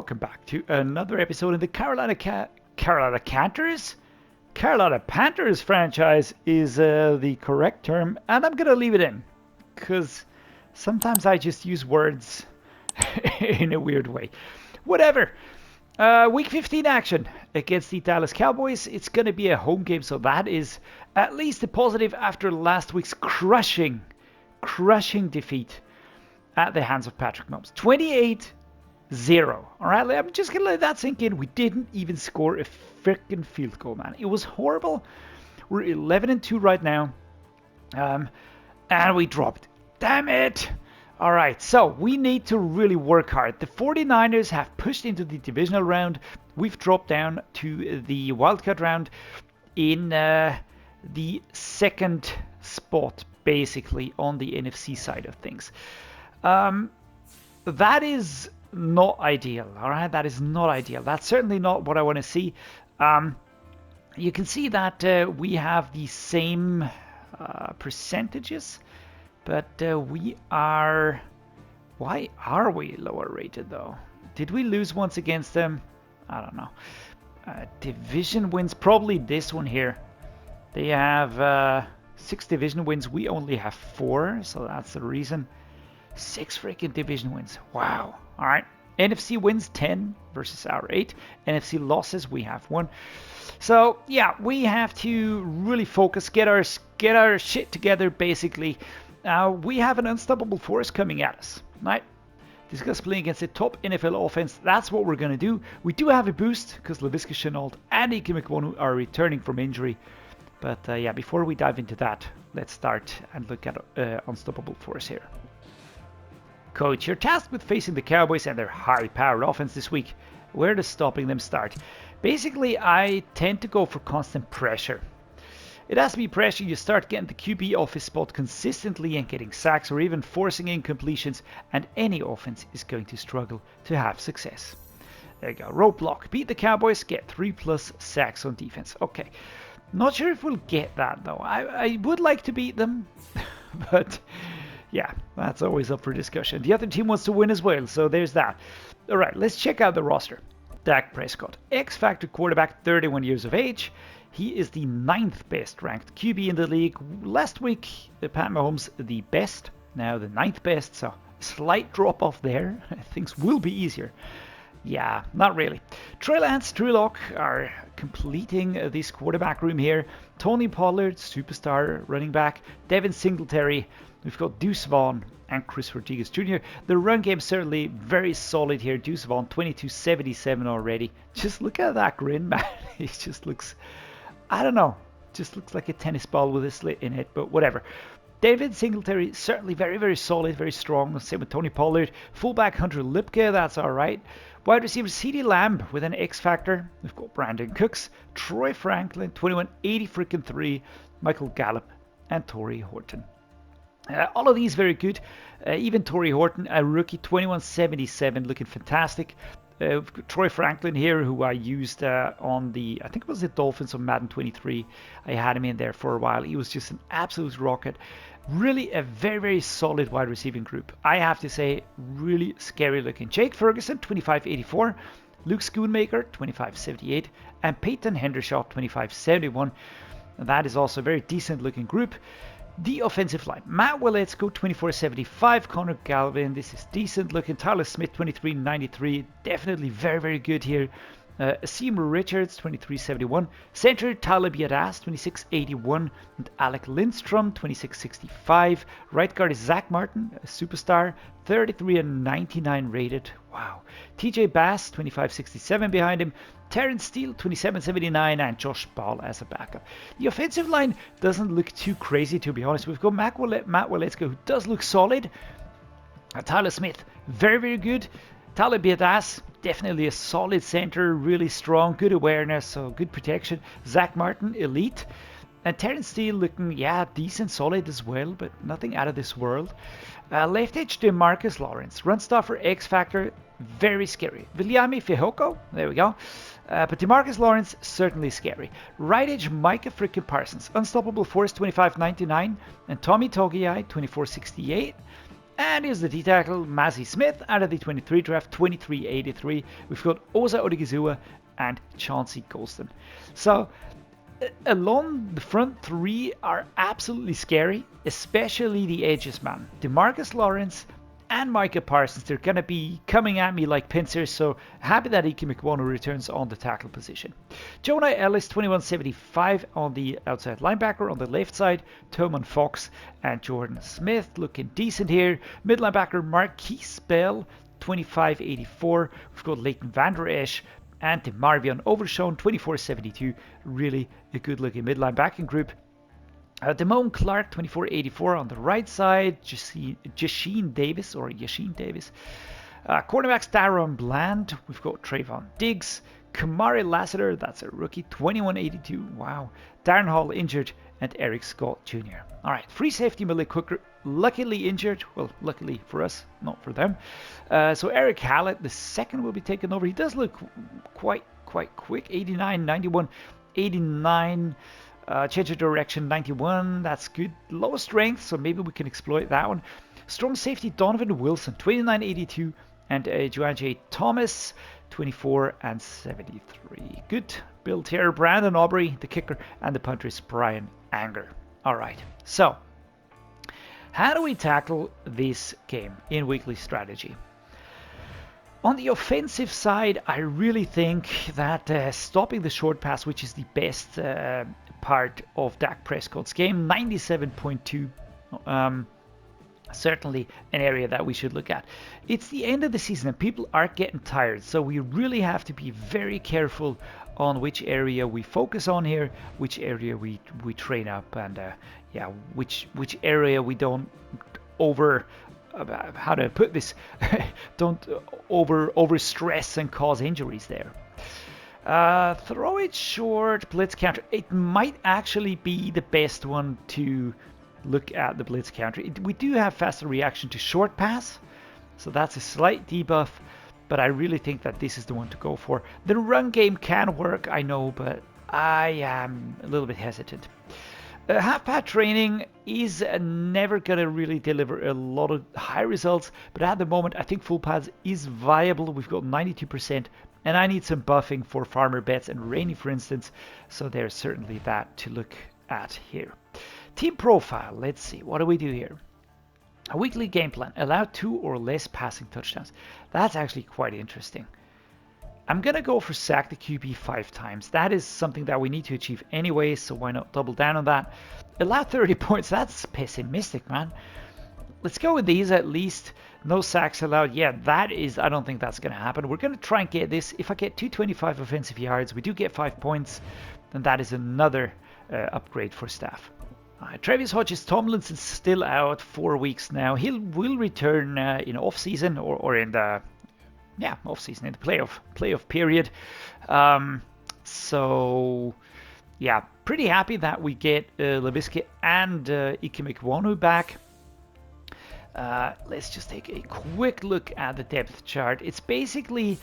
welcome back to another episode of the Carolina Panthers franchise is the correct term, and I'm gonna leave it in because sometimes I just use words in a weird way. Whatever. Week 15 action against the Dallas Cowboys. It's gonna be a home game, so that is at least a positive after last week's crushing defeat at the hands of Patrick Mahomes. 28-0. All right, I'm just going to let that sink in. We didn't even score a freaking field goal, man. It was horrible. We're 11-2 right now. And we dropped. Damn it. All right, so we need to really work hard. The 49ers have pushed into the divisional round. We've dropped down to the wildcard round in the second spot, basically, on the NFC side of things. That is not ideal, all right? That is not ideal. That's certainly not what I want to see. You can see that we have the same percentages, but we are... Why are we lower rated, though? Did we lose once against them? I don't know. Division wins, probably this one here. They have 6 division wins. We only have 4, so that's the reason. 6 freaking division wins. Wow. All right. NFC wins 10 versus our 8. NFC losses, we have 1. So, yeah, we have to really focus, get our shit together, basically. We have an unstoppable force coming at us, right? Discuss playing against a top NFL offense. That's what we're going to do. We do have a boost because Laviska Shenault and Ike Mekwonu are returning from injury. But, yeah, before we dive into that, let's start and look at unstoppable force here. Coach, you're tasked with facing the Cowboys and their high-powered offense this week. Where does stopping them start? Basically, I tend to go for constant pressure. It has to be pressure. You start getting the QB off his spot consistently and getting sacks or even forcing incompletions, and any offense is going to struggle to have success. There you go. Roadblock. Beat the Cowboys, get 3+ sacks on defense. Okay. Not sure if we'll get that, though. I would like to beat them, but... yeah, that's always up for discussion. The other team wants to win as well, so there's that. All right, let's check out the roster. Dak Prescott, X-Factor quarterback, 31 years of age. He is the 9th best ranked QB in the league. Last week, Pat Mahomes, the best. Now the 9th best, so slight drop off there. Things will be easier. Yeah, not really. Trey Lance, Drew Lock are completing this quarterback room here. Tony Pollard, superstar running back. Devin Singletary. We've got Deuce Vaughn and Chris Rodriguez Jr. The run game certainly very solid here. Deuce Vaughn, 22-77 already. Just look at that grin, man. He just looks, I don't know, just looks like a tennis ball with a slit in it, but whatever. David Singletary, certainly very, very solid, very strong. Same with Tony Pollard. Fullback Hunter Lipke, that's all right. Wide receiver CeeDee Lamb with an X factor. We've got Brandon Cooks, Troy Franklin, 21-83, Michael Gallup, and Torrey Horton. All of these very good. Even Torrey Horton, a rookie, 21-77, looking fantastic. Troy Franklin here, who I used on the, I think it was the Dolphins on Madden 23. I had him in there for a while. He was just an absolute rocket. Really a very, very solid wide receiving group. I have to say, really scary looking. Jake Ferguson, 25-84. Luke Schoonmaker, 25-78. And Peyton Hendershot, 25-71. That is also a very decent looking group. The offensive line, Matt Waletzko, 24-75, Connor Galvin, this is decent looking, Tyler Smith, 23-93, definitely very, very good here. Asim Richards, 23-71, center Tyler Biadasz, 26-81, and Alec Lindstrom, 26-65. Right guard is Zach Martin, a superstar, 33-99 rated. Wow. TJ Bass, 25-67 behind him. Terrence Steele, 27-79, and Josh Ball as a backup. The offensive line doesn't look too crazy, to be honest. We've got Matt Waletzko, who does look solid. Tyler Smith, very, very good. Tyler Biadasz, definitely a solid center, really strong, good awareness, so good protection. Zach Martin, elite. And Terrence Steele looking, yeah, decent, solid as well, but nothing out of this world. Left edge, DeMarcus Lawrence. Run stopper, X Factor, very scary. Viliami Fehoko, there we go. But DeMarcus Lawrence, certainly scary. Right edge, Micah freaking Parsons. Unstoppable force, 25-99. And Tommy Togiai, 24-68. And here's the D-tackle, Massey Smith, out of the 23 draft, 2383. We've got Osa Odigizua and Chauncey Golston. So, along the front three are absolutely scary, especially the edges, man. DeMarcus Lawrence and Micah Parsons, they're going to be coming at me like pincers, so happy that Ike Mikwonu returns on the tackle position. Jonah Ellis, 2175 on the outside linebacker. On the left side, Toman Fox and Jordan Smith looking decent here. Mid linebacker, Marquise Bell, 2584. We've got Leighton Vander Esch and DeMarvion Overshown, 2472. Really a good looking mid linebacking group. Damone Clark, 2484 on the right side. Yasheen Davis. Cornerbacks, Daron Bland. We've got Trayvon Diggs. Kamari Lassiter, that's a rookie, 2182. Wow. Darren Hall injured. And Eric Scott Jr. All right, free safety Malik Hooker, luckily injured. Well, luckily for us, not for them. So Eric Hallett, the second, will be taken over. He does look quite quick. 89, 91, 89. Change of direction, 91. That's good. Low strength, so maybe we can exploit that one. Strong safety, Donovan Wilson, 2982. And Joanne J. Thomas, 24 and 73. Good build here. Brandon Aubrey, the kicker, and the punter is Brian Anger. All right, so how do we tackle this game in weekly strategy? On the offensive side, I really think that stopping the short pass, which is the best part of Dak Prescott's game, 97.2, certainly an area that we should look at. It's the end of the season and people are getting tired, so we really have to be very careful on which area we focus on here, which area we train up, and which area we don't how to put this, don't over stress and cause injuries there. Throw it short, blitz counter. It might actually be the best one to look at, the blitz counter. We do have faster reaction to short pass, so that's a slight debuff, but I really think that this is the one to go for. The run game can work, I know, but I am a little bit hesitant. Half-pad training is never going to really deliver a lot of high results, but at the moment I think full pads is viable. We've got 92%, and I need some buffing for Farmer Betts and Rainey, for instance, so there's certainly that to look at here. Team profile, let's see, what do we do here? A weekly game plan, allow 2 or less passing touchdowns. That's actually quite interesting. I'm going to go for sack the QB 5 times. That is something that we need to achieve anyway, so why not double down on that? Allow 30 points. That's pessimistic, man. Let's go with these at least. No sacks allowed. Yeah, that is, I don't think that's going to happen. We're going to try and get this. If I get 225 offensive yards, we do get 5 points, then that is another upgrade for staff. Travis Hodges Tomlinson's still out 4 weeks now. He will return in off-season or in the... Yeah, off-season, in the playoff period. So, yeah, pretty happy that we get Laviska and Ike Mikwonu back. Let's just take a quick look at the depth chart. It's basically,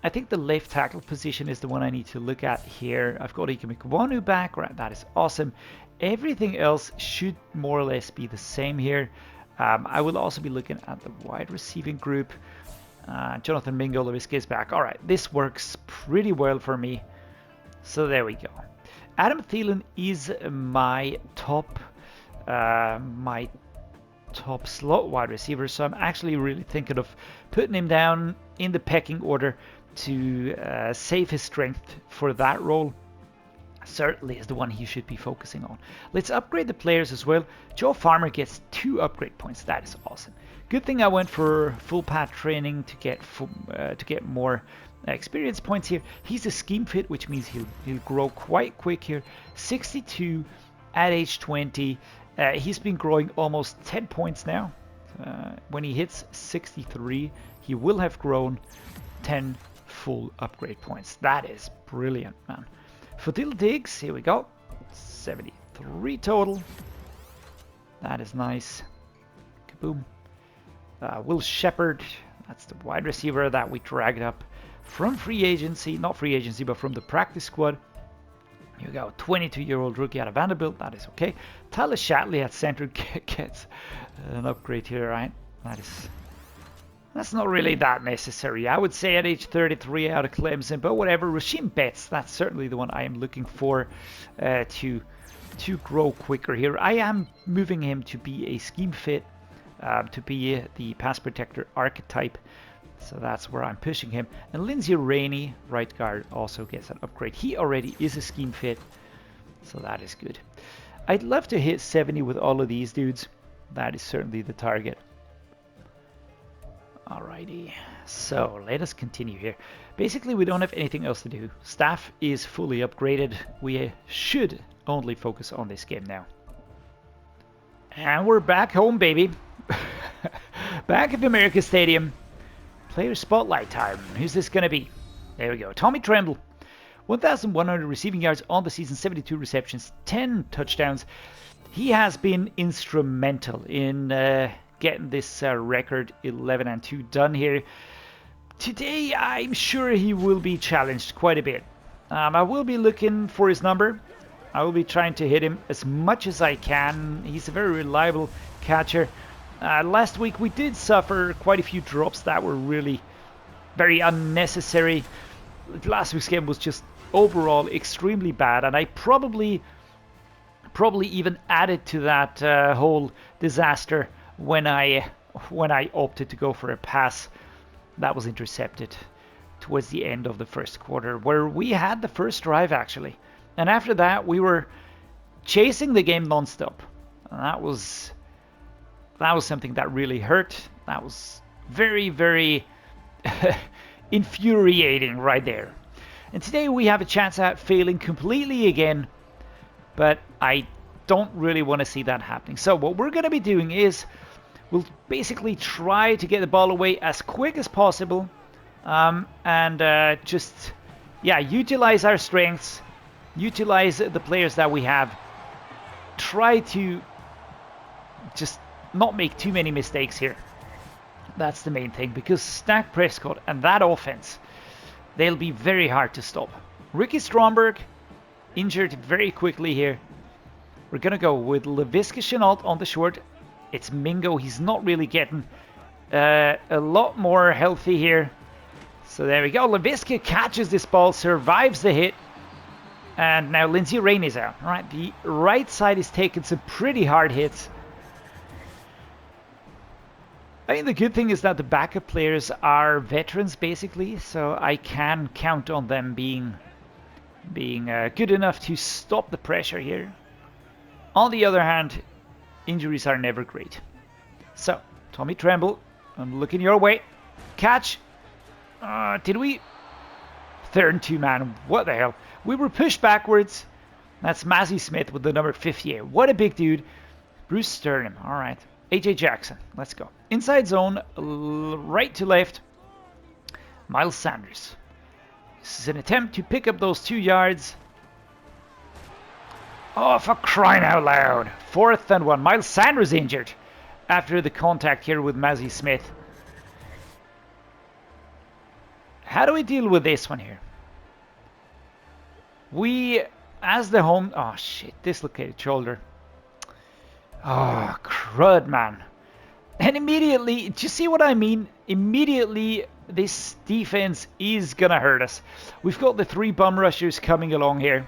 I think the left tackle position is the one I need to look at here. I've got Ike Mikwonu back, right? That is awesome. Everything else should more or less be the same here. I will also be looking at the wide receiving group. Jonathan Mingo, Laviska is back. All right, this works pretty well for me. So there we go. Adam Thielen is my top slot wide receiver. So I'm actually really thinking of putting him down in the pecking order to save his strength for that role. Certainly is the one he should be focusing on. Let's upgrade the players as well. Joe Farmer gets 2 upgrade points. That is awesome. Good thing I went for full pad training to get more experience points here. He's a scheme fit, which means he'll grow quite quick here. 62 at age 20. He's been growing almost 10 points now. When he hits 63, he will have grown 10 full upgrade points. That is brilliant, man. Fadil Diggs, here we go. 73 total. That is nice. Kaboom. Will Shepard, that's the wide receiver that we dragged up from free agency, not free agency, but from the practice squad. Here we go, 22-year-old rookie out of Vanderbilt, that is okay. Tyler Shatley at center gets an upgrade here, right? That's not really that necessary. I would say at age 33 out of Clemson, but whatever. Rasheem Betts, that's certainly the one I am looking for to grow quicker here. I am moving him to be a scheme fit, to be the pass protector archetype. So that's where I'm pushing him. And Lindsay Rainey, right guard, also gets an upgrade. He already is a scheme fit, so that is good. I'd love to hit 70 with all of these dudes. That is certainly the target. Alrighty, so let us continue here. Basically, we don't have anything else to do. Staff is fully upgraded. We should only focus on this game now. And we're back home, baby. Back at America Stadium. Player spotlight time. Who's this going to be? There we go. Tommy Tremble. 1,100 receiving yards on the season, 72 receptions, 10 touchdowns. He has been instrumental in getting this record 11-2 done here. Today, I'm sure he will be challenged quite a bit. I will be looking for his number. I will be trying to hit him as much as I can. He's a very reliable catcher. Last week, we did suffer quite a few drops that were really very unnecessary. Last week's game was just overall extremely bad, and I probably even added to that whole disaster when I opted to go for a pass that was intercepted towards the end of the first quarter, where we had the first drive actually, and after that we were chasing the game non-stop. And that was something that really hurt. That was very, very infuriating right there. And today we have a chance at failing completely again, but I don't really want to see that happening. So what we're going to be doing is we'll basically try to get the ball away as quick as possible, and just utilize our strengths, utilize the players that we have, try to just not make too many mistakes here. That's the main thing, because Dak Prescott and that offense, they'll be very hard to stop. Ricky Stromberg injured very quickly here. We're going to go with Laviska Shenault on the short. It's Mingo. He's not really getting a lot more healthy here. So there we go. Laviska catches this ball, survives the hit. And now Lindsay Rain is out. All right, the right side is taking some pretty hard hits. I think the good thing is that the backup players are veterans, basically, so I can count on them being good enough to stop the pressure here. On the other hand, injuries are never great. So, Tommy Tremble, I'm looking your way. Catch. Did we? 3rd and 2, man. What the hell? We were pushed backwards. That's Mazi Smith with the number 58. What a big dude. Bruce Sternum. All right. AJ Jackson. Let's go. Inside zone, right to left. Miles Sanders. This is an attempt to pick up those 2 yards. Oh, for crying out loud. 4th and 1. Miles Sanders injured after the contact here with Mazi Smith. How do we deal with this one here? We, as the home... Oh, shit. Dislocated shoulder. Oh, crud, man. And immediately, do you see what I mean? Immediately, this defense is going to hurt us. We've got the 3 bum rushers coming along here.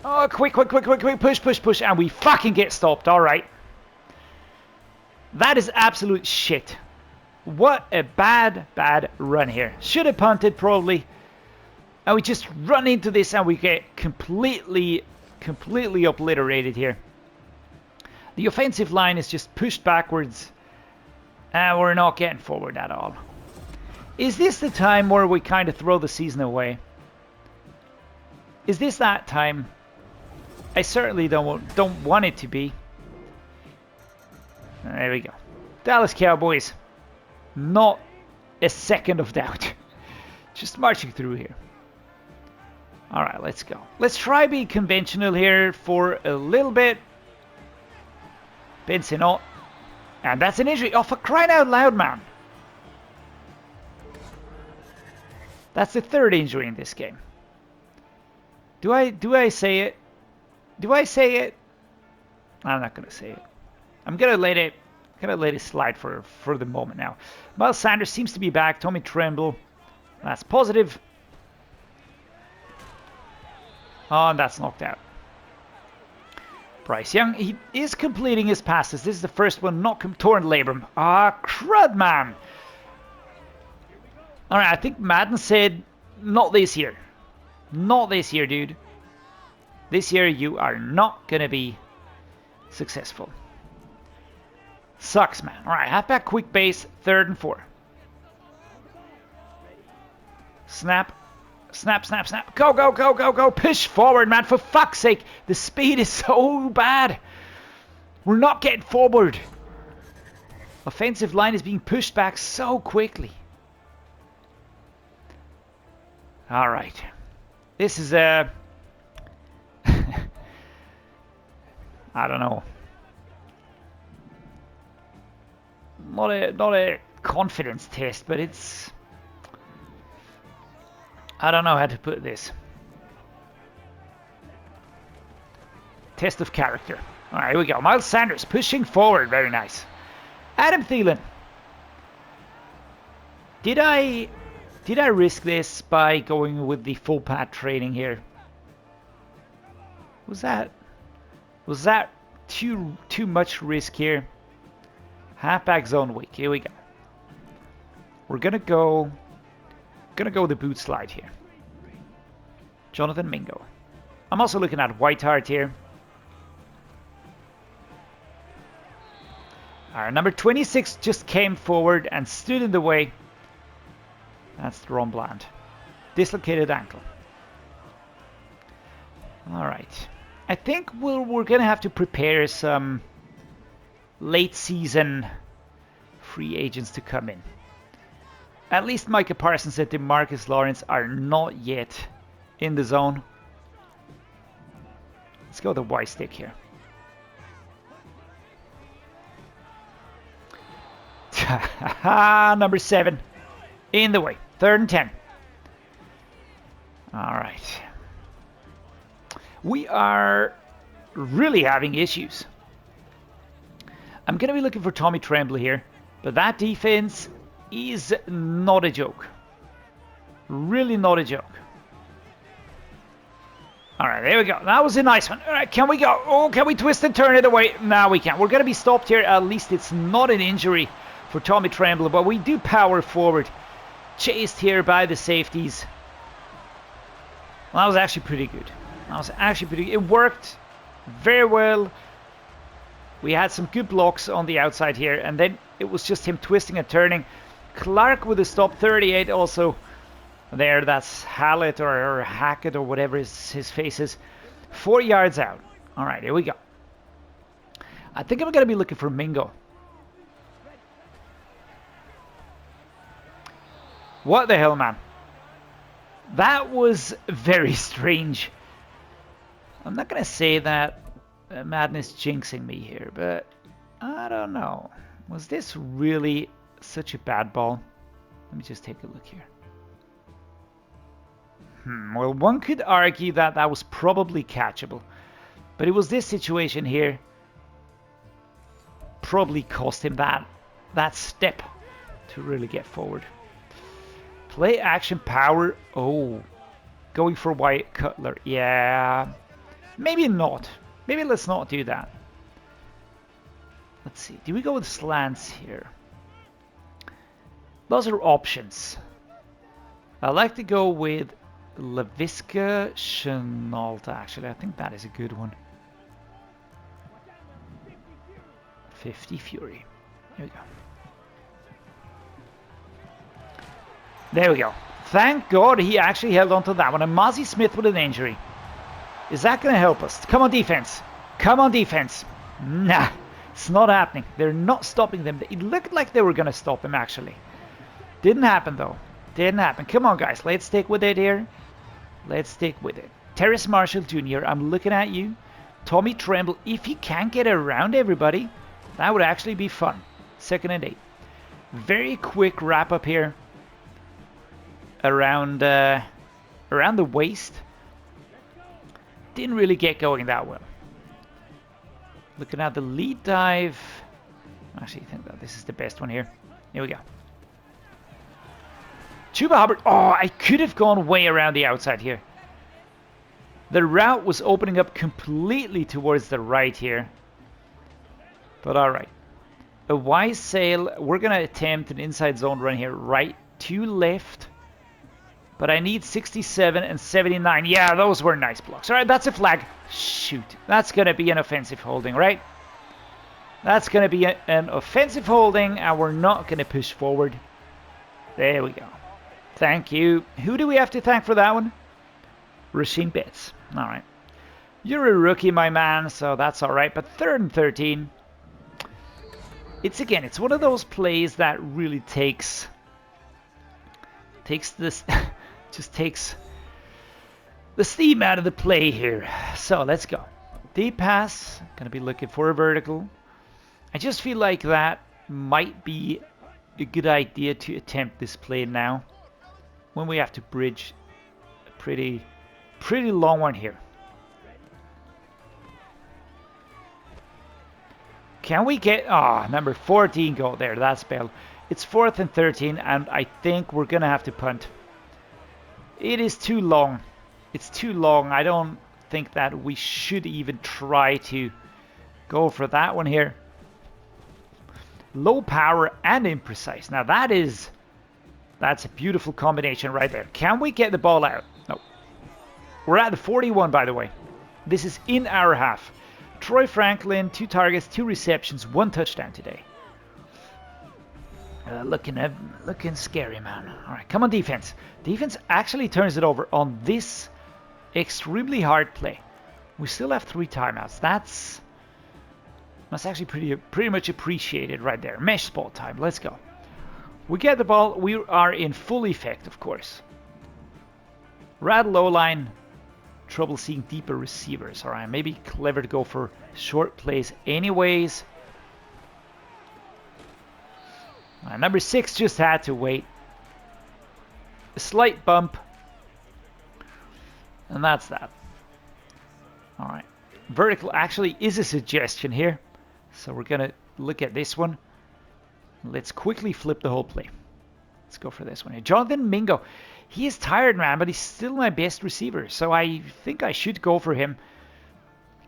Oh, quick, push, and we fucking get stopped, alright. That is absolute shit. What a bad run here. Should have punted, probably. And we just run into this and we get completely obliterated here. The offensive line is just pushed backwards, and we're not getting forward at all. Is this the time where we kind of throw the season away? Is this that time? I certainly don't want it to be. There we go. Dallas Cowboys. Not a second of doubt. Just marching through here. Alright, let's go. Let's try being conventional here for a little bit. Benson out. And that's an injury. Oh, for crying out loud, man. That's the 3rd injury in this game. Do I say it? Do I say it? I'm not going to say it. I'm going to let it Gonna let it slide for the moment now. Miles Sanders seems to be back. Tommy Tremble. That's positive. Oh, and that's knocked out. Bryce Young, he is completing his passes. This is the first one, not torn labrum. Ah, crud, man. All right, I think Madden said, not this year. Not this year, dude. This year, you are not going to be successful. Sucks, man. All right, halfback quick base, 3rd and 4. Snap. Snap, snap, snap. Go, go, go, go, go. Push forward, man. For fuck's sake. The speed is so bad. We're not getting forward. Offensive line is being pushed back so quickly. All right. This is a... I don't know. Not a confidence test, but it's... I don't know how to put this. Test of character. All right, here we go. Miles Sanders pushing forward. Very nice. Adam Thielen. Did I risk this by going with the full pad training here? Was that too much risk here? Halfback zone weak. Here we go. We're gonna go the boot slide here. Jonathan Mingo. I'm also looking at Whiteheart here. Our number 26 just came forward and stood in the way. That's Ron Bland. Dislocated ankle. Alright. I think we're going to have to prepare some late season free agents to come in. At least Micah Parsons and DeMarcus Lawrence are not yet in the zone. Let's go the Y stick here. Number 7 in the way. 3rd and 10. All right. We are really having issues. I'm going to be looking for Tommy Tremble here, but that defense is not a joke. Really not a joke. All right, there we go. That was a nice one. All right, can we go? Oh, can we twist and turn it away? No, we can't. We're going to be stopped here. At least it's not an injury for Tommy Tremble, but we do power forward. Chased here by the safeties. Well, that was actually pretty good. That was actually pretty good. It worked very well. We had some good blocks on the outside here, and then it was just him twisting and turning. Clark with a stop, 38 also there. That's Hallett or Hackett or whatever his face is. 4 yards out. All right, here we go. I think I'm going to be looking for Mingo. What the hell, man? That was very strange. I'm not going to say that Madden is jinxing me here, but I don't know. Was this really such a bad ball? Let me just take a look here. Well, one could argue that that was probably catchable, but it was this situation here probably cost him that step to really get forward. Play action power. Oh, going for White Cutler. Yeah, maybe not. Maybe let's not do that. Let's see. Do we go with slants here? Those are options. I like to go with Laviska Chenault, actually. I think that is a good one. 50 Fury. Here we go. There we go. Thank God he actually held on to that one. And Mozzie Smith with an injury. Is that going to help us? Come on, defense. Come on, defense. Nah, it's not happening. They're not stopping them. It looked like they were going to stop him, actually. Didn't happen, though. Didn't happen. Come on, guys. Let's stick with it here. Let's stick with it. Terrace Marshall Jr., I'm looking at you. Tommy Tremble, if he can't get around everybody, that would actually be fun. 2nd and 8. Very quick wrap up here. Around the waist. Didn't really get going that well. Looking at the lead dive. I actually think that this is the best one here. Here we go. Chuba Hubbard. Oh, I could have gone way around the outside here. The route was opening up completely towards the right here. But alright. A wise sail. We're going to attempt an inside zone run here. Right to left. But I need 67 and 79. Yeah, those were nice blocks. Alright, that's a flag. Shoot. That's going to be an offensive holding, right? That's going to be an offensive holding, and we're not going to push forward. There we go. Thank you. Who do we have to thank for that one? Rasheen Betts. Alright. You're a rookie, my man, so that's alright. But 3rd and 13. It's one of those plays that really takes this... just takes the steam out of the play here. So let's go. Deep pass. Gonna be looking for a vertical. I just feel like that might be a good idea to attempt this play now, when we have to bridge a pretty long one here. Can we get number 14 goal there? That's Bell. It's 4th and 13, and I think we're gonna have to punt. It is too long. It's too long. I don't think that we should even try to go for that one here. Low power and imprecise. Now that's a beautiful combination right there. Can we get the ball out? No. We're at the 41, by the way. This is in our half. Troy Franklin, 2 targets, 2 receptions, 1 touchdown today. Looking scary, man. All right, come on, defense. Defense actually turns it over on this extremely hard play. We still have 3 timeouts. That's actually pretty much appreciated right there. Mesh spot time. Let's go. We get the ball. We are in full effect, of course. Rad low line. Trouble seeing deeper receivers. All right, maybe clever to go for short plays anyways. Number 6 just had to wait. A slight bump. And that's that. Alright. Vertical actually is a suggestion here. So we're going to look at this one. Let's quickly flip the whole play. Let's go for this one here. Jonathan Mingo. He is tired, man, but he's still my best receiver. So I think I should go for him.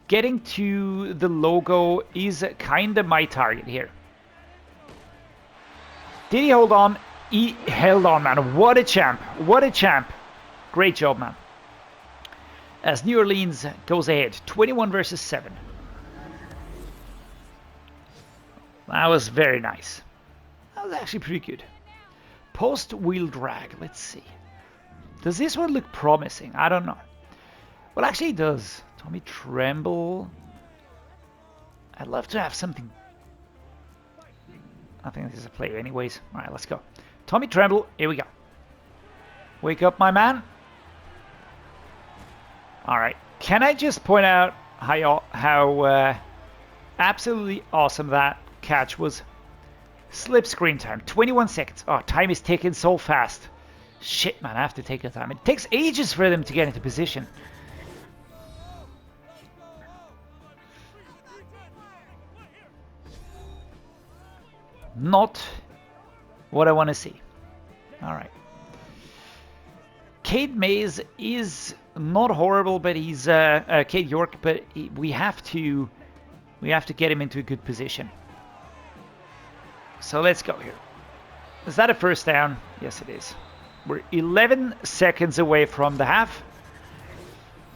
Getting to the logo is kind of my target here. Did he hold on? He held on, man. What a champ. What a champ. Great job, man. As New Orleans goes ahead. 21 versus 7. That was very nice. That was actually pretty good. Post wheel drag. Let's see. Does this one look promising? I don't know. Well, actually it does. Tommy Tremble. I'd love to have something. I think this is a play anyways. Alright, let's go. Tommy Tremble, here we go. Wake up, my man. Alright, can I just point out how absolutely awesome that catch was? Slip screen time, 21 seconds. Oh, time is ticking so fast. Shit, man, I have to take the time. It takes ages for them to get into position. Not what I want to see. All right. Cade Mays is not horrible, but he's Cade York. But we have to get him into a good position. So let's go here. Is that a first down? Yes, it is. We're 11 seconds away from the half.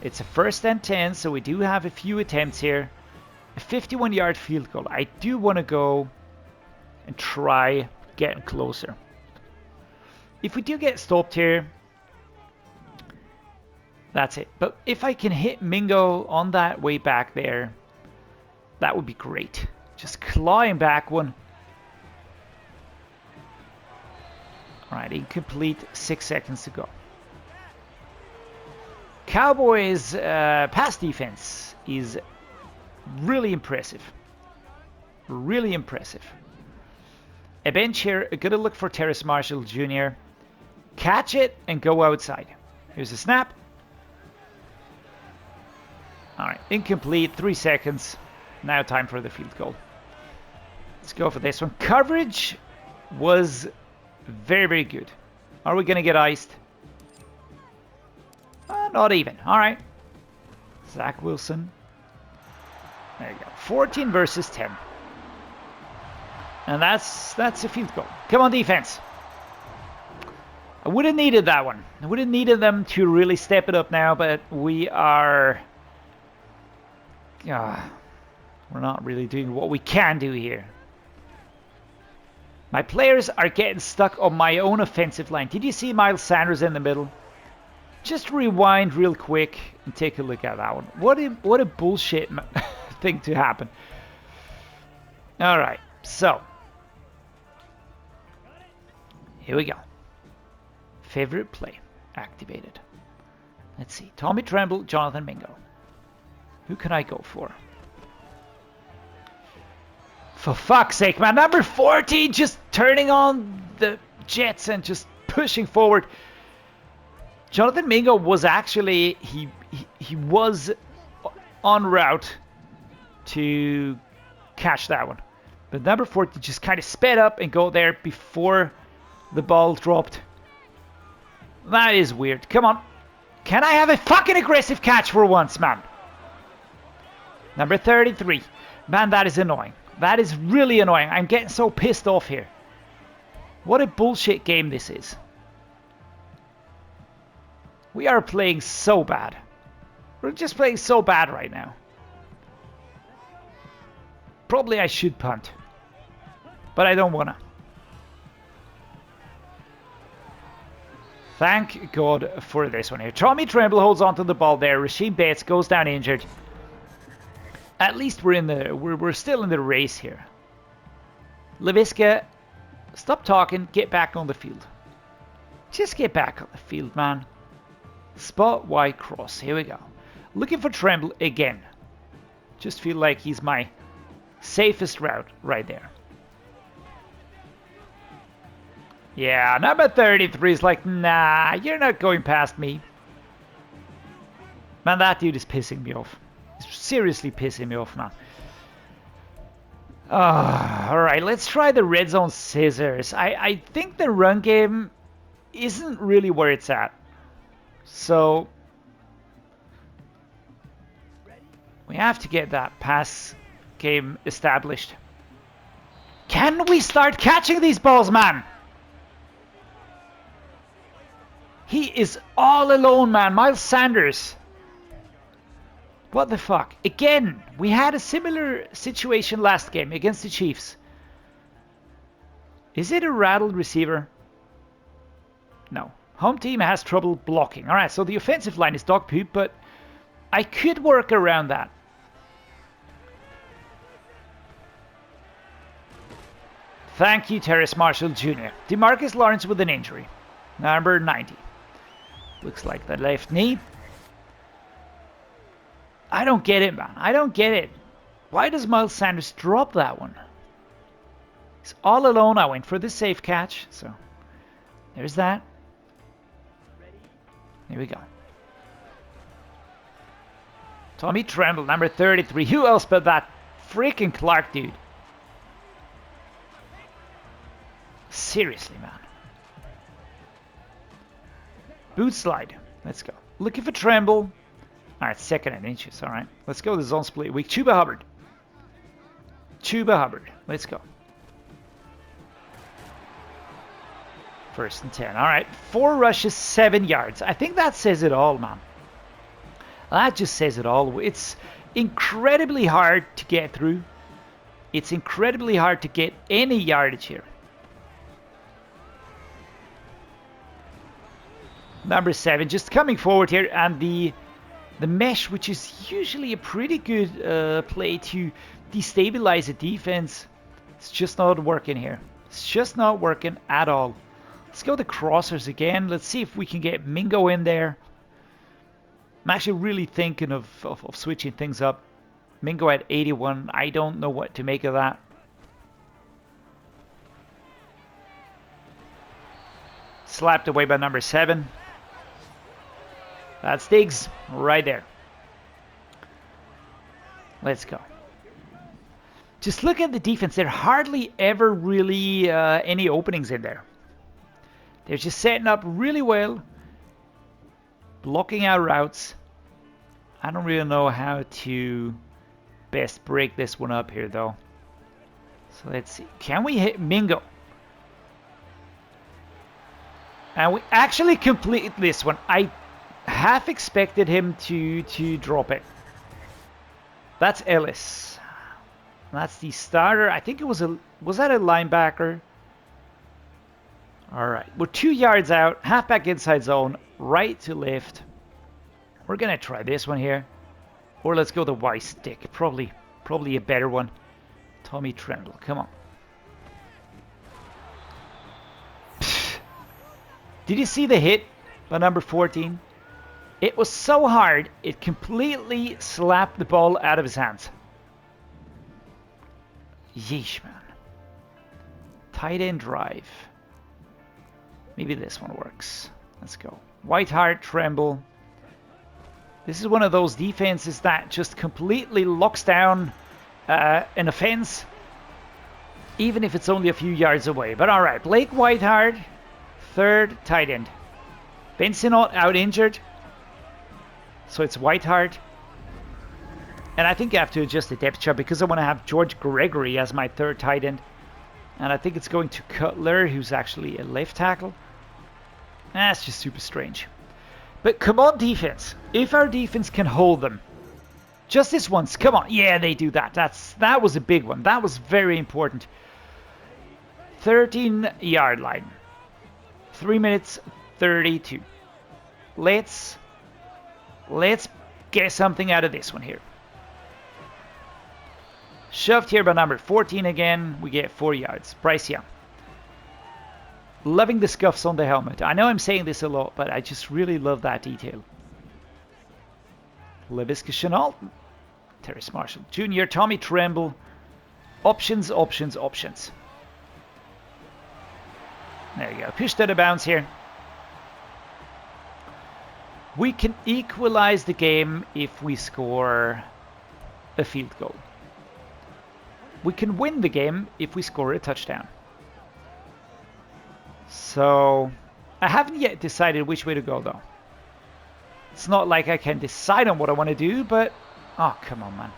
It's a 1st and 10, so we do have a few attempts here. A 51-yard field goal. I do want to go and try getting closer. If we do get stopped here, that's it. But if I can hit Mingo on that way back there, that would be great. Just clawing back one. Alright, incomplete. 6 seconds to go. Cowboys pass defense is really impressive. Really impressive. A bench here, gonna look for Terrace Marshall Jr. Catch it and go outside. Here's a snap. Alright, incomplete, 3 seconds. Now time for the field goal. Let's go for this one. Coverage was very, very good. Are we going to get iced? Not even. All right. Zach Wilson. There you go. 14 versus 10. And that's a field goal. Come on, defense. I would have needed that one. I would have needed them to really step it up now, but we are... we're not really doing what we can do here. My players are getting stuck on my own offensive line. Did you see Miles Sanders in the middle? Just rewind real quick and take a look at that one. What a bullshit thing to happen. All right, so here we go. Favorite play activated. Let's see. Tommy Tremble, Jonathan Mingo. Who can I go for? For fuck's sake, man. Number 14 just turning on the jets and just pushing forward. Jonathan Mingo was actually, he was en route to catch that one. But number 14 just kind of sped up and go there before the ball dropped. That is weird. Come on. Can I have a fucking aggressive catch for once, man? Number 33. Man, that is annoying. That is really annoying. I'm getting so pissed off here. What a bullshit game this is. We are playing so bad. We're just playing so bad right now. Probably I should punt. But I don't wanna. Thank God for this one here. Tommy Tremble holds onto the ball there. Rasheed Bates goes down injured. At least we're still in the race here. Laviska, stop talking. Get back on the field. Just get back on the field, man. Spot wide cross. Here we go. Looking for Tremble again. Just feel like he's my safest route right there. Yeah, number 33 is like, nah, you're not going past me. Man, that dude is pissing me off. He's seriously pissing me off now. Alright, let's try the red zone scissors. I think the run game isn't really where it's at. So we have to get that pass game established. Can we start catching these balls, man? He is all alone, man. Miles Sanders. What the fuck? Again, we had a similar situation last game against the Chiefs. Is it a rattled receiver? No. Home team has trouble blocking. Alright, so the offensive line is dog poop, but I could work around that. Thank you, Terrace Marshall Jr. DeMarcus Lawrence with an injury. Number 90. Looks like the left knee. I don't get it, man. I don't get it. Why does Miles Sanders drop that one? He's all alone. I went for the safe catch. So, there's that. Here we go. Tommy Tremble, number 33. Who else but that freaking Clark dude? Seriously, man. Boot slide. Let's go. Looking for Tremble. Alright, 2nd and inches. Alright. Let's go to the zone split week. Chuba Hubbard. Chuba Hubbard. Let's go. 1st and 10. Alright. 4 rushes, 7 yards. I think that says it all, man. That just says it all. It's incredibly hard to get through. It's incredibly hard to get any yardage here. Number 7 just coming forward here, and the mesh, which is usually a pretty good play to destabilize a defense, it's just not working here. It's just not working at all. Let's go the crossers again. Let's see if we can get Mingo in there. I'm actually really thinking of switching things up. Mingo at 81. I don't know what to make of that. Slapped away by number 7. That's Diggs right there. Let's go. Just look at the defense. There hardly ever really any openings in there. They're just setting up really well, blocking our routes. I don't really know how to best break this one up here, though. So let's see. Can we hit Mingo? And we actually complete this one. I half expected him to drop it. That's Ellis. That's the starter. I think it was that a linebacker? All right. We're 2 yards out. Halfback inside zone. Right to left. We're going to try this one here. Or let's go the Y stick. Probably a better one. Tommy Tremble. Come on. Pfft. Did you see the hit by number 14? It was so hard, it completely slapped the ball out of his hands. Yeesh, man. Tight end drive. Maybe this one works. Let's go. Whiteheart, Tremble. This is one of those defenses that just completely locks down an offense, even if it's only a few yards away. But all right, Blake Whiteheart, third tight end. Bensinot out injured, so it's Whiteheart. And I think I have to adjust the depth chart because I want to have George Gregory as my third tight end. And I think it's going to Cutler, who's actually a left tackle. That's just super strange. But come on, defense. If our defense can hold them. Just this once. Come on. Yeah, they do that. That was a big one. That was very important. 13-yard line. 3 minutes 32. Let's get something out of this one here. Shoved here by number 14 again. We get 4 yards. Bryce Young. Loving the scuffs on the helmet. I know I'm saying this a lot, but I just really love that detail. LaVisca Chenault. Terrace Marshall Jr. Tommy Tremble. Options, options, options. There you go. Pushed out of bounds here. We can equalize the game if we score a field goal. We can win the game if we score a touchdown. So, I haven't yet decided which way to go, though. It's not like I can decide on what I want to do, but... Oh, come on, man.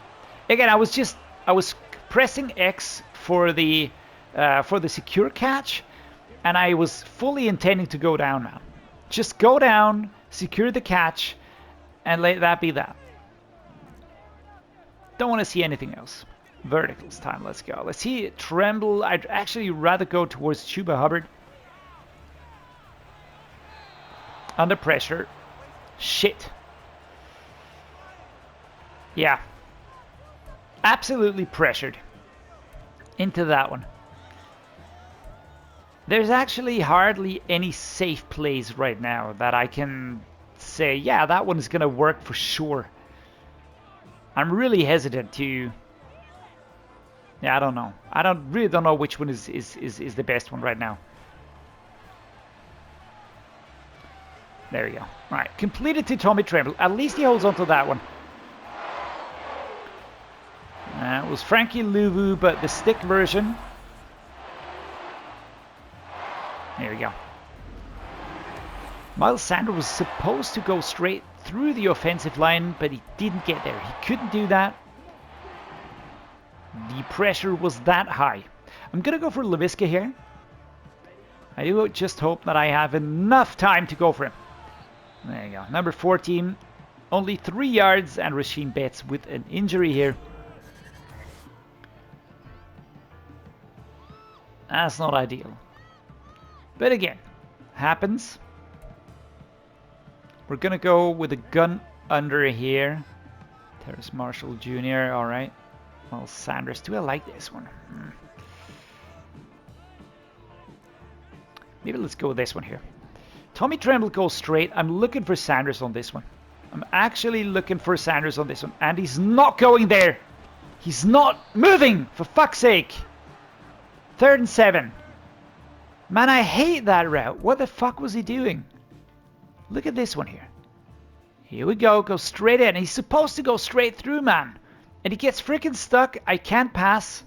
Again, I was pressing X for the secure catch, and I was fully intending to go down now. Just go down, secure the catch, and let that be that. Don't want to see anything else. Verticals time, let's go. Let's see Tremble. I'd actually rather go towards Chuba Hubbard. Under pressure. Shit. Yeah. Absolutely pressured into that one. There's actually hardly any safe plays right now that I can say, yeah, that one is going to work for sure. I'm really hesitant to... Yeah, I don't know. I really don't know which one is the best one right now. There we go. All right, completed to Tommy Tremble. At least he holds on to that one. It was Frankie Luvu, but the stick version. There we go. Miles Sanders was supposed to go straight through the offensive line, but he didn't get there. He couldn't do that. The pressure was that high. I'm going to go for LaVisca here. I do just hope that I have enough time to go for him. There you go. Number 14. Only 3 yards, and Rasheem Betts with an injury here. That's not ideal. But again, happens. We're going to go with a gun under here. Terrace Marshall Jr. All right. Well, Sanders. Do I like this one? Maybe let's go with this one here. Tommy Tremble goes straight. I'm looking for Sanders on this one. I'm actually looking for Sanders on this one. And he's not going there. He's not moving, for fuck's sake. 3rd and 7. Man, I hate that route. What the fuck was he doing? Look at this one here. Here we go. Go straight in. He's supposed to go straight through, man. And he gets freaking stuck. I can't pass.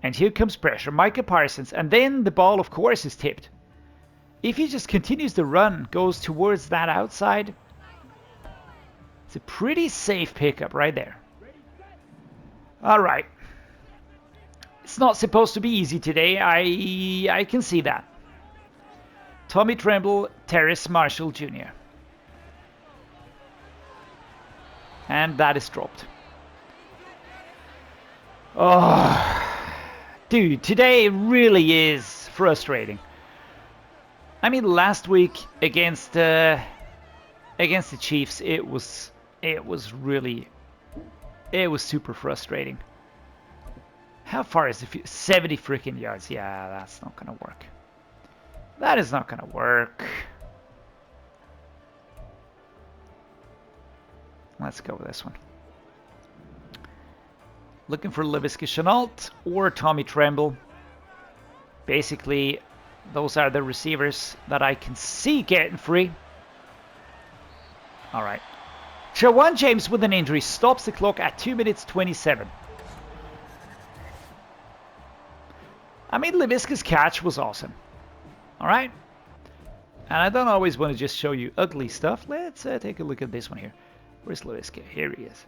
And here comes pressure. Micah Parsons. And then the ball, of course, is tipped. If he just continues the run, goes towards that outside, it's a pretty safe pickup right there. All right. It's not supposed to be easy today. I can see that. Tommy Tremble, Terrace Marshall Jr. And that is dropped. Oh, dude, today really is frustrating. I mean, last week against the Chiefs, it was super frustrating. How far is it? 70 freaking yards. Yeah, that's not gonna work. That is not gonna work. Let's go with this one. Looking for Laviska Shenault or Tommy Tremble. Basically, those are the receivers that I can see getting free. All right. Jawan James with an injury stops the clock at 2 minutes 27. I mean, Laviska's catch was awesome. All right. And I don't always want to just show you ugly stuff. Let's take a look at this one here. Where's Laviska? Here he is.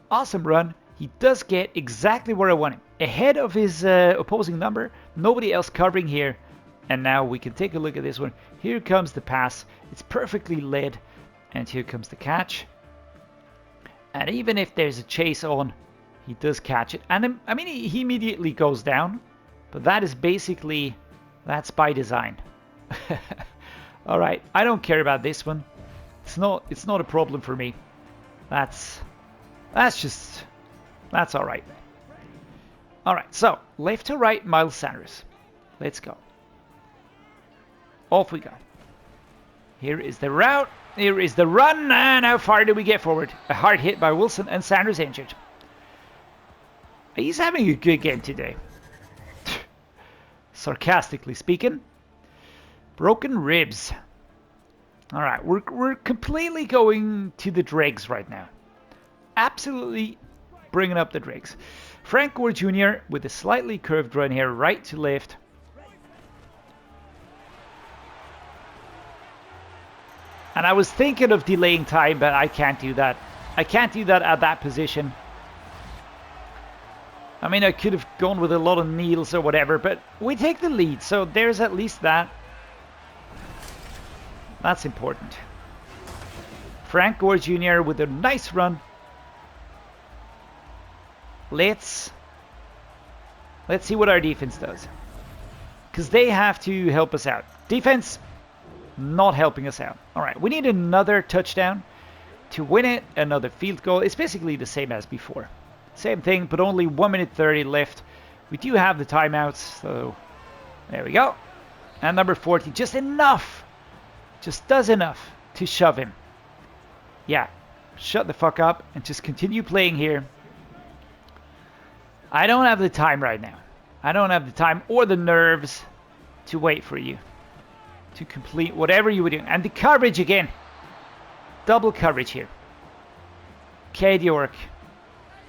Awesome run. He does get exactly where I want him. Ahead of his opposing number. Nobody else covering here. And now we can take a look at this one. Here comes the pass. It's perfectly led. And here comes the catch. And even if there's a chase on, he does catch it. And I mean, he immediately goes down. But that is basically, that's by design. All right, I don't care about this one. It's not a problem for me. That's all right. All right, so left to right, Miles Sanders. Let's go. Off we go. Here is the route. Here is the run. And how far do we get forward? A hard hit by Wilson and Sanders injured. He's having a good game today. Sarcastically speaking. Broken ribs. All right, we're completely going to the dregs right now. Absolutely bringing up the dregs. Frank Gore Jr. with a slightly curved run here, right to left. And I was thinking of delaying time, but I can't do that. I can't do that at that position. I mean, I could have gone with a lot of kneels or whatever, but we take the lead, so there's at least that. That's important. Frank Gore Jr. with a nice run. Let's see what our defense does. Because they have to help us out. Defense, not helping us out. All right, we need another touchdown to win it. Another field goal. It's basically the same as before. Same thing, but only 1 minute 30 left. We do have the timeouts, so there we go. And number 40, just enough. Just does enough to shove him. Yeah, shut the fuck up and just continue playing here. I don't have the time right now. I don't have the time or the nerves to wait for you to complete whatever you were doing. And the coverage again. Double coverage here. Cade York.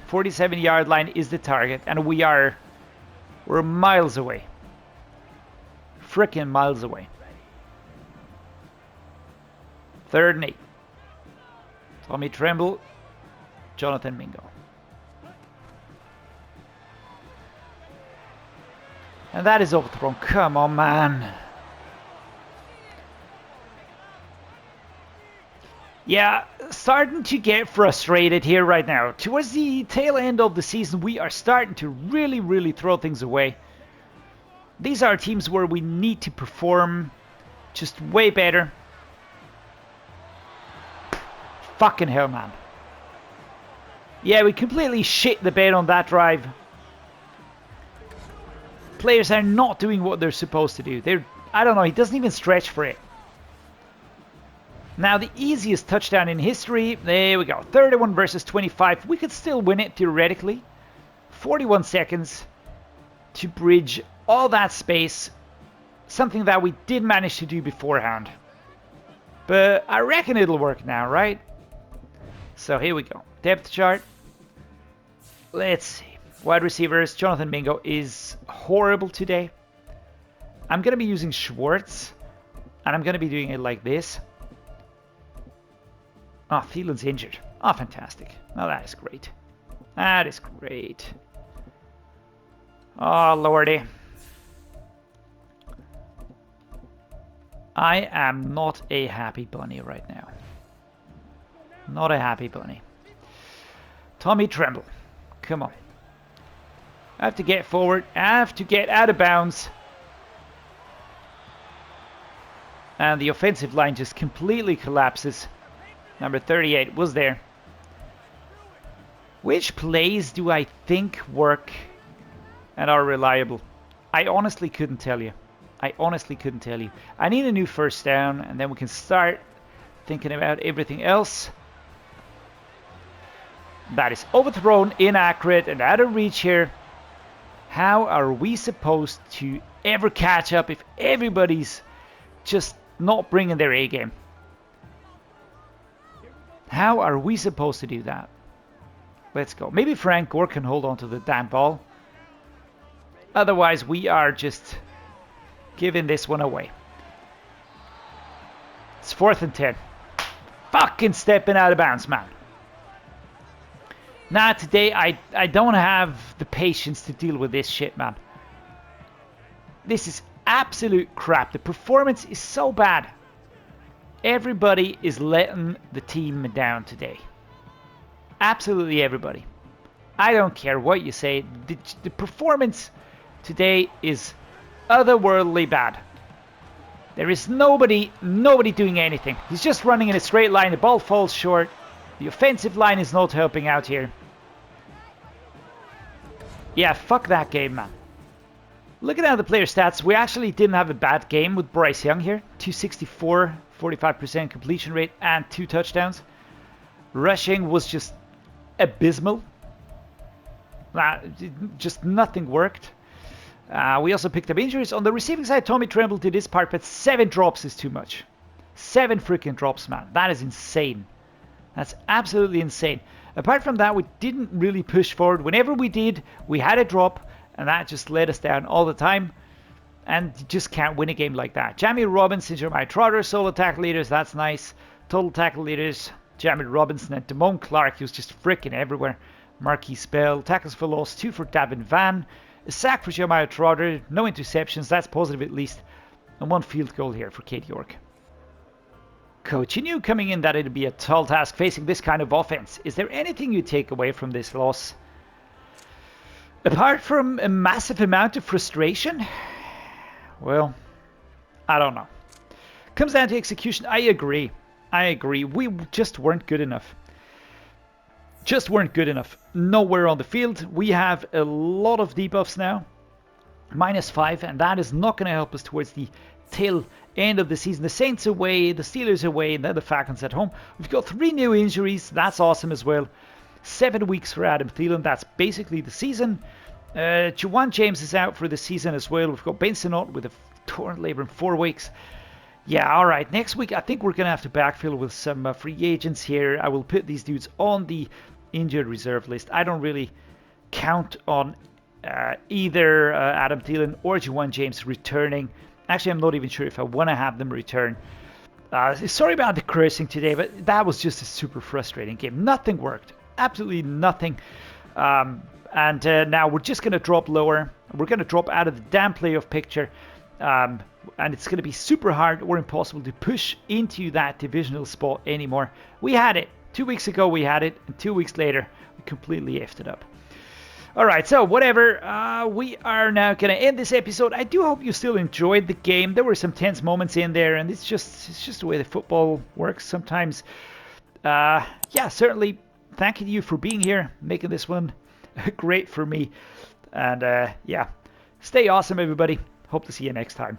47-yard line is the target. And we're miles away. Frickin' miles away. 3rd and 8. Tommy Tremble. Jonathan Mingo. And that is overthrown. Come on, man. Yeah, starting to get frustrated here right now. Towards the tail end of the season, we are starting to really throw things away. These are teams where we need to perform just way better. Fucking hell, man. Yeah, we completely shit the bed on that drive. Players are not doing what they're supposed to do. I don't know, he doesn't even stretch for it. Now, the easiest touchdown in history. There we go. 31 versus 25. We could still win it, theoretically. 41 seconds to bridge all that space. Something that we did manage to do beforehand. But I reckon it'll work now, right? So here we go. Depth chart. Let's see. Wide receivers, Jonathan Mingo is horrible today. I'm going to be using Schwartz, and I'm going to be doing it like this. Oh, Thielen's injured. Oh, fantastic. Oh, that is great. That is great. Oh, lordy. I am not a happy bunny right now. Not a happy bunny. Tommy Tremble. Come on. I have to get forward. I have to get out of bounds. And the offensive line just completely collapses. Number 38 was there. Which plays do I think work and are reliable? I honestly couldn't tell you. I honestly couldn't tell you. I need a new first down, and then we can start thinking about everything else. That is overthrown, inaccurate, and out of reach here. How are we supposed to ever catch up if everybody's just not bringing their A game? How are we supposed to do that? Let's go. Maybe Frank Gore can hold on to the damn ball. Otherwise, we are just giving this one away. It's 4th and 10. Fucking stepping out of bounds, man. Nah, today I don't have the patience to deal with this shit, man. This is absolute crap. The performance is so bad. Everybody is letting the team down today. Absolutely everybody. I don't care what you say. The performance today is otherworldly bad. There is nobody doing anything. He's just running in a straight line. The ball falls short. The offensive line is not helping out here. Yeah, fuck that game, man. Looking at the player stats, we actually didn't have a bad game with Bryce Young here. 264, 45% completion rate, and 2 touchdowns. Rushing was just abysmal. Just nothing worked. We also picked up injuries. On the receiving side, Tommy Tremble did his part, but 7 drops is too much. 7 freaking drops, man. That is insane. That's absolutely insane. Apart from that, we didn't really push forward. Whenever we did, we had a drop, and that just let us down all the time. And you just can't win a game like that. Jamie Robinson, Jeremiah Trotter, solo tackle leaders, that's nice. Total tackle leaders, Jamie Robinson and Damone Clark, he was just freaking everywhere. Marquise Bell, tackles for loss, 2 for Davin Van. A sack for Jeremiah Trotter, no interceptions, that's positive at least. And 1 field goal here for Kate York. Coach, you knew coming in that it'd be a tall task facing this kind of offense. Is there anything you take away from this loss? Apart from a massive amount of frustration? Well, I don't know. Comes down to execution. I agree. We just weren't good enough. Just weren't good enough. Nowhere on the field. We have a lot of debuffs now. -5, and that is not going to help us towards the tail end of the season. The Saints away, the Steelers away, and then the Falcons at home. We've got 3 new injuries. That's awesome as well. 7 weeks for Adam Thielen. That's basically the season. Juwan James is out for the season as well. We've got Ben Sinnott with a torn labrum 4 weeks. Yeah, all right. Next week, I think we're going to have to backfill with some free agents here. I will put these dudes on the injured reserve list. I don't really count on either Adam Thielen or Juwan James returning. Actually, I'm not even sure if I want to have them return. Sorry about the cursing today, but that was just a super frustrating game. Nothing worked. Absolutely nothing. And now we're just going to drop lower. We're going to drop out of the damn playoff picture. And it's going to be super hard or impossible to push into that divisional spot anymore. We had it. 2 weeks ago we had it. And 2 weeks later, we completely effed it up. Alright, so whatever. We are now going to end this episode. I do hope you still enjoyed the game. There were some tense moments in there. And it's just the way the football works sometimes. Yeah, certainly thanking you for being here. Making this one great for me. And yeah, stay awesome, everybody. Hope to see you next time.